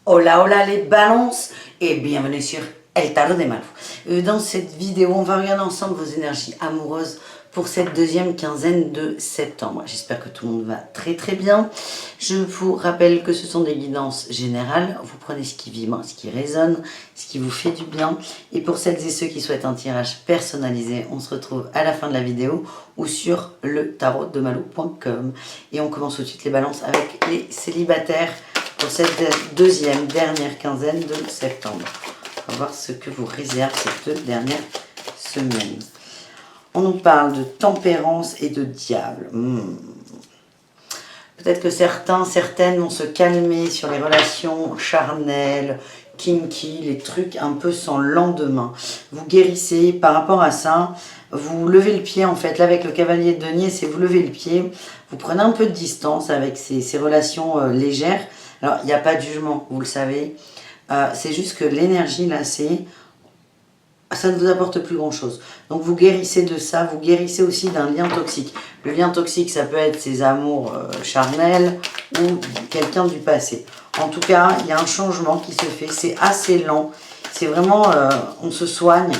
Hola hola les balances et bienvenue sur El Tarot des Malou. Dans cette vidéo, on va regarder ensemble vos énergies amoureuses pour cette deuxième quinzaine de septembre. J'espère que tout le monde va très très bien. Je vous rappelle que ce sont des guidances générales. Vous prenez ce qui vibre, ce qui résonne, ce qui vous fait du bien. Et pour celles et ceux qui souhaitent un tirage personnalisé, on se retrouve à la fin de la vidéo ou sur le tarotdemalou.com. Et on commence tout de suite les balances avec les célibataires pour cette deuxième, dernière quinzaine de septembre. On va voir ce que vous réserve ces deux dernières semaines. On nous parle de tempérance et de diable. Peut-être que certaines vont se calmer sur les relations charnelles, kinky, les trucs un peu sans lendemain. Vous guérissez par rapport à ça. Vous levez le pied en fait. Là avec le cavalier de denier, c'est vous levez le pied. Vous prenez un peu de distance avec ces relations légères. Alors, il n'y a pas de jugement, vous le savez. C'est juste que l'énergie, là, ça ne vous apporte plus grand-chose. Donc, vous guérissez de ça. Vous guérissez aussi d'un lien toxique. Le lien toxique, ça peut être ses amours charnels ou quelqu'un du passé. En tout cas, il y a un changement qui se fait. C'est assez lent. C'est vraiment, on se soigne.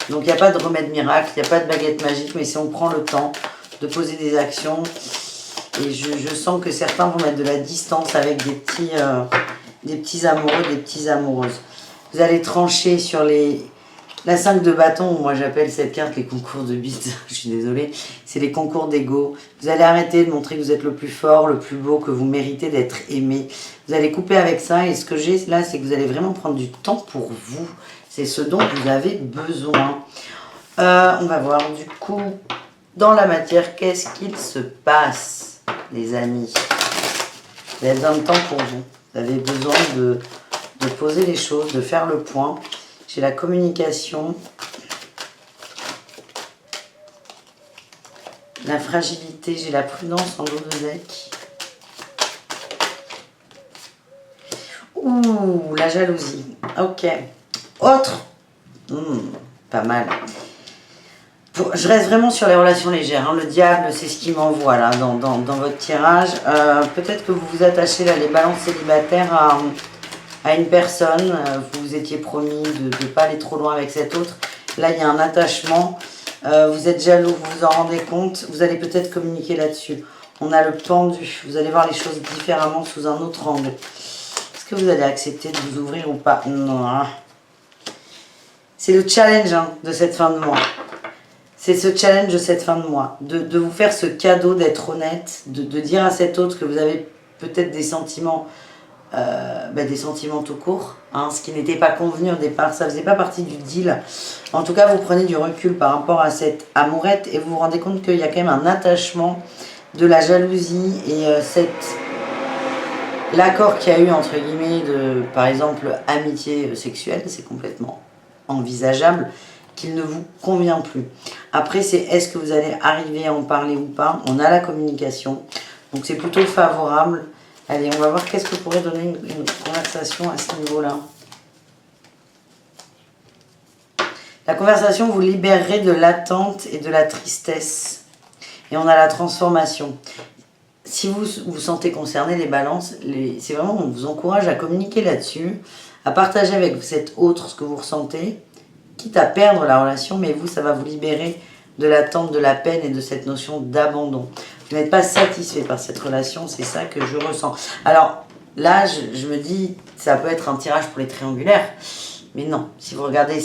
Donc, il n'y a pas de remède miracle. Il n'y a pas de baguette magique. Mais si on prend le temps de poser des actions... Et je sens que certains vont mettre de la distance avec des petits amoureux, des petites amoureuses. Vous allez trancher sur la 5 de bâton, moi j'appelle cette carte les concours de bites, je suis désolée, c'est les concours d'ego. Vous allez arrêter de montrer que vous êtes le plus fort, le plus beau, que vous méritez d'être aimé. Vous allez couper avec ça et ce que j'ai là, c'est que vous allez vraiment prendre du temps pour vous. C'est ce dont vous avez besoin. On va voir du coup, dans la matière, qu'est-ce qu'il se passe ? Les amis, vous avez besoin de temps pour vous. Vous avez besoin de poser les choses, de faire le point. J'ai la communication, la fragilité, j'ai la prudence en dos de deck. Ouh, la jalousie. Ok. Autre. Pas mal. Je reste vraiment sur les relations légères. Le diable, c'est ce qui m'envoie là dans votre tirage. Peut-être que vous vous attachez là, les balances célibataires, à une personne. Vous vous étiez promis de ne pas aller trop loin avec cet autre. Là, il y a un attachement. Vous êtes jaloux, vous vous en rendez compte. Vous allez peut-être communiquer là-dessus. On a le pendu. Vous allez voir les choses différemment sous un autre angle. Est-ce que vous allez accepter de vous ouvrir ou pas? Non. C'est le challenge de cette fin de mois. C'est ce challenge de cette fin de mois, de vous faire ce cadeau d'être honnête, de dire à cet autre que vous avez peut-être des sentiments tout court, ce qui n'était pas convenu au départ, ça ne faisait pas partie du deal. En tout cas, vous prenez du recul par rapport à cette amourette et vous vous rendez compte qu'il y a quand même un attachement, de la jalousie et l'accord qu'il y a eu entre guillemets de, par exemple, amitié sexuelle, c'est complètement envisageable, qu'il ne vous convient plus. Après, c'est est-ce que vous allez arriver à en parler ou pas. On a la communication, donc c'est plutôt favorable. Allez, on va voir qu'est-ce que pourrait donner une conversation à ce niveau-là. La conversation vous libérerait de l'attente et de la tristesse. Et on a la transformation. Si vous vous sentez concerné, les balances, c'est vraiment, on vous encourage à communiquer là-dessus, à partager avec cet autre ce que vous ressentez, quitte à perdre la relation, mais vous, ça va vous libérer de l'attente, de la peine et de cette notion d'abandon. Vous n'êtes pas satisfait par cette relation, c'est ça que je ressens. Alors là, je me dis, ça peut être un tirage pour les triangulaires, mais non. Si vous regardez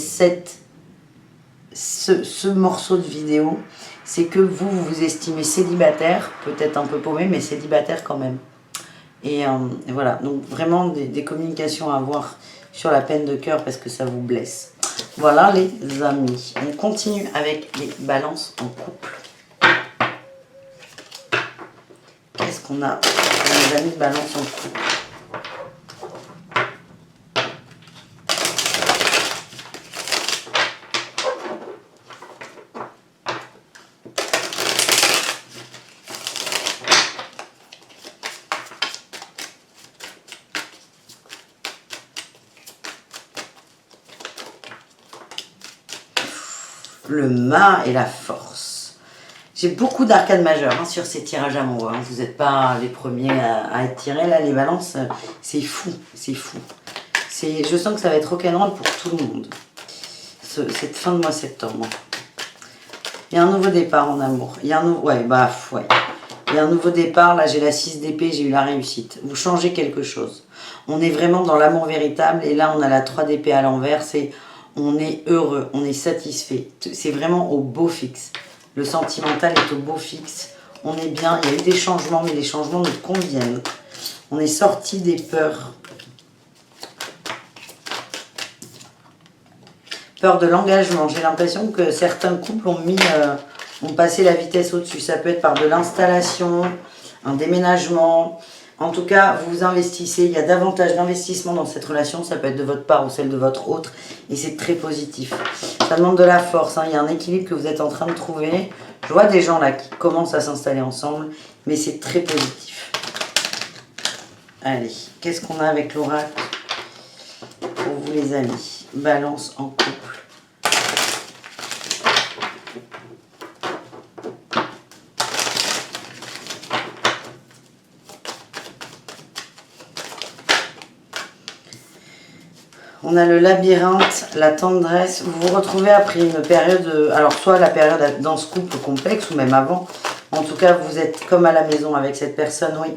ce morceau de vidéo, c'est que vous vous estimez célibataire, peut-être un peu paumé, mais célibataire quand même. Et voilà, donc vraiment des communications à avoir sur la peine de cœur parce que ça vous blesse. Voilà les amis. On continue avec les balances en couple. Qu'est-ce qu'on a pour les amis de balance en couple? Le mât et la force. J'ai beaucoup d'arcades majeures hein, sur ces tirages amoureux. Hein. Vous n'êtes pas les premiers à être tirés. Là, les balances, c'est fou. C'est fou. Je sens que ça va être rock'n'roll pour tout le monde. Cette fin de mois septembre. Il y a un nouveau départ en amour. Il y a un nouveau... Ouais. Il y a un nouveau départ. Là, j'ai la 6 d'épée, j'ai eu la réussite. Vous changez quelque chose. On est vraiment dans l'amour véritable. Et là, on a la 3 d'épée à l'envers. On est heureux, on est satisfait. C'est vraiment au beau fixe. Le sentimental est au beau fixe. On est bien. Il y a eu des changements, mais les changements nous conviennent. On est sorti des peurs. Peur de l'engagement. J'ai l'impression que certains couples ont passé la vitesse au-dessus. Ça peut être par de l'installation, un déménagement. En tout cas, vous investissez. Il y a davantage d'investissement dans cette relation. Ça peut être de votre part ou celle de votre autre. Et c'est très positif. Ça demande de la force. Hein. Il y a un équilibre que vous êtes en train de trouver. Je vois des gens là qui commencent à s'installer ensemble. Mais c'est très positif. Allez, qu'est-ce qu'on a avec l'oracle pour vous les amis? Balance en couple. On a le labyrinthe, la tendresse. Vous vous retrouvez après une période, alors soit la période dans ce couple complexe ou même avant. En tout cas, vous êtes comme à la maison avec cette personne, oui.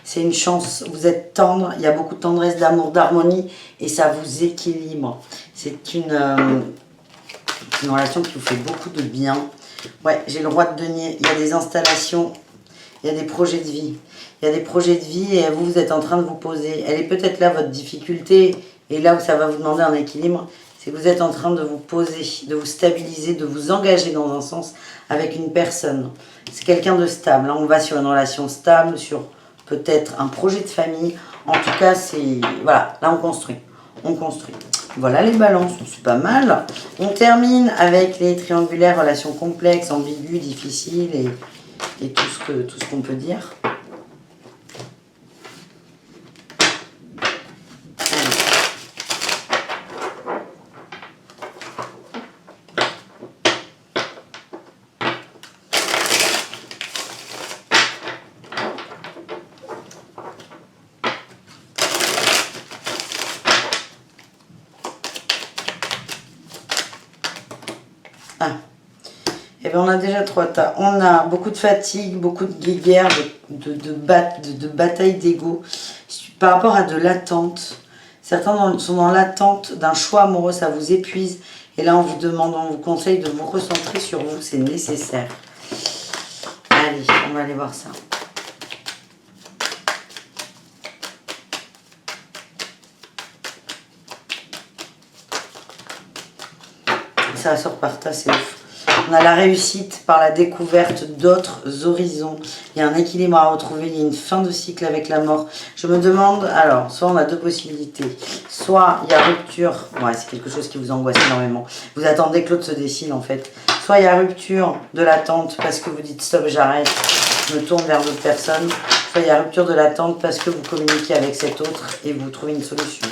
C'est une chance, vous êtes tendre, il y a beaucoup de tendresse, d'amour, d'harmonie et ça vous équilibre. C'est une relation qui vous fait beaucoup de bien. Ouais, j'ai le roi de denier, il y a des installations, il y a des projets de vie. Il y a des projets de vie et vous êtes en train de vous poser. Elle est peut-être là votre difficulté. Et là où ça va vous demander un équilibre, c'est que vous êtes en train de vous poser, de vous stabiliser, de vous engager dans un sens avec une personne. C'est quelqu'un de stable. Hein. On va sur une relation stable, sur peut-être un projet de famille. En tout cas, c'est... Voilà, là on construit. On construit. Voilà les balances, c'est pas mal. On termine avec les triangulaires, relations complexes, ambiguës, difficiles et tout ce qu'on peut dire. Et bien on a déjà 3 tas. On a beaucoup de fatigue, beaucoup de guéguerre, de bataille d'ego par rapport à de l'attente. Certains sont dans l'attente d'un choix amoureux, ça vous épuise. Et là on vous demande, on vous conseille de vous recentrer sur vous, c'est nécessaire. Allez, on va aller voir ça. Ça sort par tas, c'est ouf. On a la réussite par la découverte d'autres horizons. Il y a un équilibre à retrouver, il y a une fin de cycle avec la mort. Je me demande, alors, soit on a 2 possibilités. Soit il y a rupture, ouais, c'est quelque chose qui vous angoisse énormément. Vous attendez que l'autre se dessine en fait. Soit il y a rupture de l'attente parce que vous dites stop, j'arrête, je me tourne vers d'autres personnes. Soit il y a rupture de l'attente parce que vous communiquez avec cet autre et vous trouvez une solution.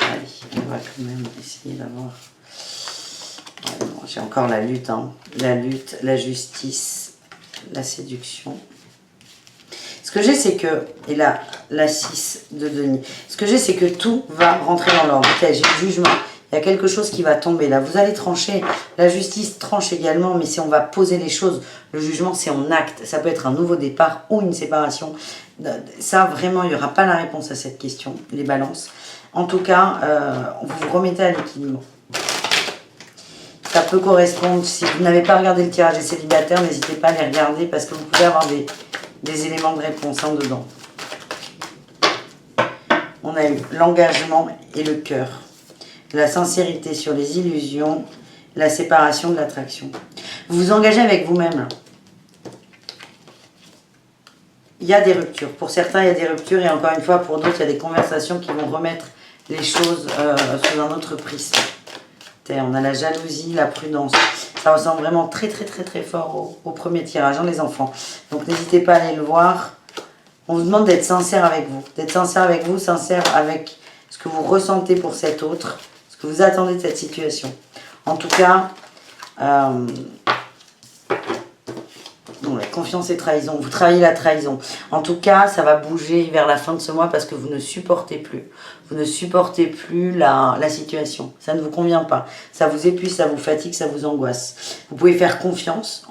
Allez, on va quand même essayer d'avoir... J'ai encore la lutte, hein. La lutte, la justice, la séduction. Ce que j'ai, c'est que, et là, la 6 de denier, ce que j'ai, c'est que tout va rentrer dans l'ordre. Ok, j'ai le jugement, il y a quelque chose qui va tomber là. Vous allez trancher, la justice tranche également, mais si on va poser les choses, le jugement, c'est en acte. Ça peut être un nouveau départ ou une séparation. Ça, vraiment, il n'y aura pas la réponse à cette question, les balances. En tout cas, vous vous remettez à l'équilibre. Ça peut correspondre, si vous n'avez pas regardé le tirage des célibataires, n'hésitez pas à les regarder parce que vous pouvez avoir des éléments de réponse en dedans. On a eu l'engagement et le cœur, la sincérité sur les illusions, la séparation de l'attraction. Vous vous engagez avec vous-même. Il y a des ruptures. Pour certains, il y a des ruptures et encore une fois, pour d'autres, il y a des conversations qui vont remettre les choses sous un autre prisme. On a la jalousie, la prudence. Ça ressemble vraiment très fort au premier tirage, hein, les enfants. Donc n'hésitez pas à aller le voir. On vous demande d'être sincère avec vous. D'être sincère avec vous, sincère avec ce que vous ressentez pour cet autre, ce que vous attendez de cette situation. En tout cas, Non, la confiance et trahison. Vous travaillez la trahison. En tout cas, ça va bouger vers la fin de ce mois parce que vous ne supportez plus. Vous ne supportez plus la situation. Ça ne vous convient pas. Ça vous épuise, ça vous fatigue, ça vous angoisse. Vous pouvez faire confiance.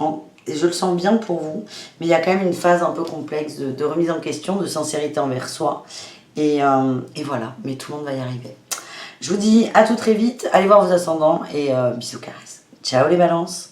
Et je le sens bien pour vous. Mais il y a quand même une phase un peu complexe de remise en question, de sincérité envers soi. Et voilà. Mais tout le monde va y arriver. Je vous dis à tout très vite. Allez voir vos ascendants et bisous caresses. Ciao les balances.